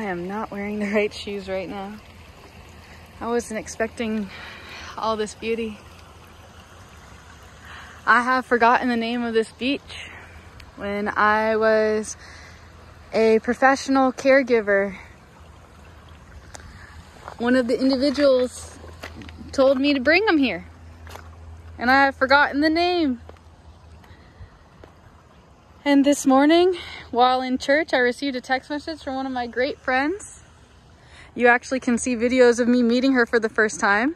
I am not wearing the right shoes right now. I wasn't expecting all this beauty. I have forgotten the name of this beach. When I was a professional caregiver, one of the individuals told me to bring them here, and I have forgotten the name. And this morning, while in church, I received a text message from one of my great friends. You actually can see videos of me meeting her for the first time.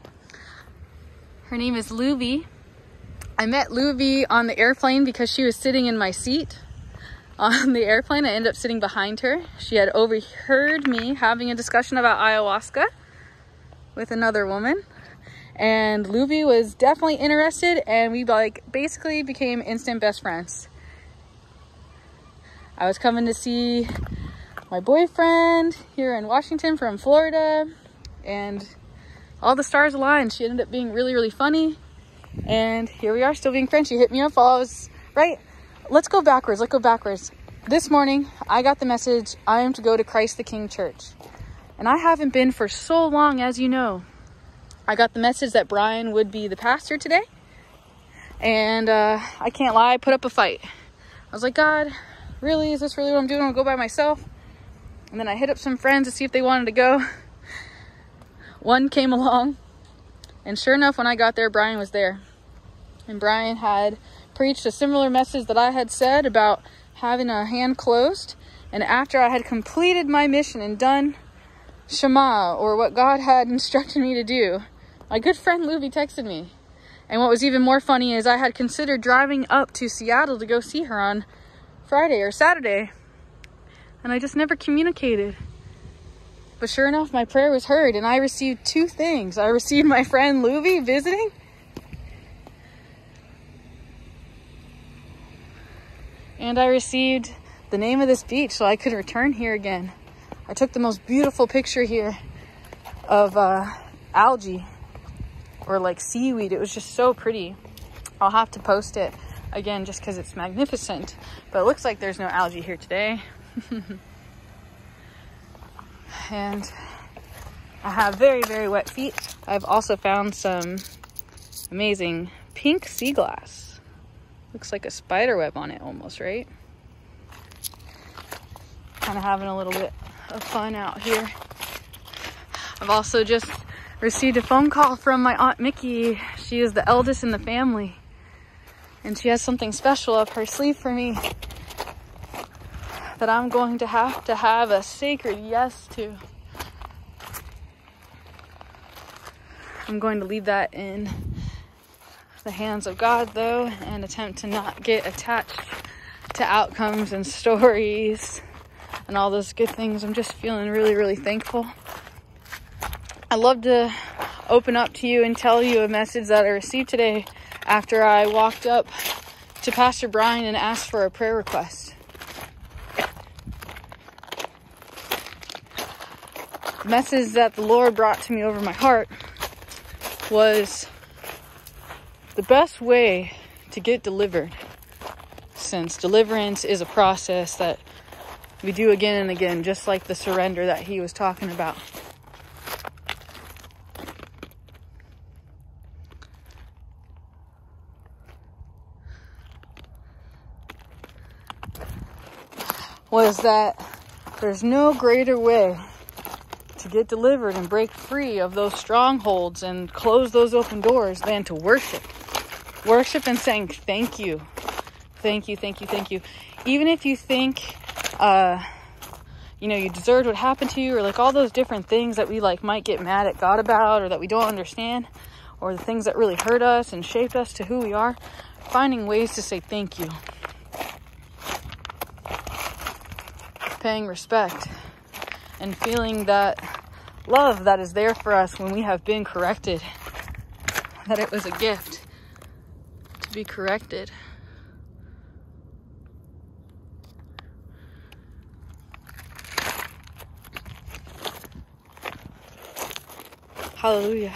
Her name is Luby. I met Luby on the airplane because she was sitting in my seat on the airplane. I ended up sitting behind her. She had overheard me having a discussion about ayahuasca with another woman. And Luby was definitely interested, and we basically became instant best friends. I was coming to see my boyfriend here in Washington from Florida, and all the stars aligned. She ended up being really, really funny, and here we are still being friends. She hit me up while I was, right? Let's go backwards. This morning, I got the message, I am to go to Christ the King Church. And I haven't been for so long, as you know. I got the message that Brian would be the pastor today. And I can't lie, I put up a fight. I was like, God, really? Is this really what I'm doing? I'm gonna go by myself? And then I hit up some friends to see if they wanted to go. One came along, and sure enough, when I got there, Brian was there. And Brian had preached a similar message that I had said about having a hand closed. And after I had completed my mission and done Shema, or what God had instructed me to do, my good friend Luby texted me. And what was even more funny is I had considered driving up to Seattle to go see her on Friday or Saturday, and I just never communicated. But sure enough, my prayer was heard, and I received two things. I received my friend Luby visiting, and I received the name of this beach so I could return here again. I took the most beautiful picture here of algae, or like seaweed. It was just so pretty. I'll have to post it again just because it's magnificent, but it looks like there's no algae here today. And I have very, very wet feet. I've also found some amazing pink sea glass. Looks like a spider web on it almost, right? Kind of having a little bit of fun out here. I've also just received a phone call from my Aunt Mickey. She is the eldest in the family, and she has something special up her sleeve for me that I'm going to have a sacred yes to. I'm going to leave that in the hands of God, though, and attempt to not get attached to outcomes and stories and all those good things. I'm just feeling really, really thankful. I'd love to open up to you and tell you a message that I received today after I walked up to Pastor Brian and asked for a prayer request. The message that the Lord brought to me over my heart was the best way to get delivered, since deliverance is a process that we do again and again, just like the surrender that he was talking about. Was that there's no greater way to get delivered and break free of those strongholds and close those open doors than to worship. Worship and saying thank you. Thank you, thank you, thank you. Even if you think, you deserved what happened to you, or like all those different things that we might get mad at God about, or that we don't understand, or the things that really hurt us and shaped us to who we are, finding ways to say thank you. Paying respect and feeling that love that is there for us when we have been corrected, that it was a gift to be corrected. Hallelujah.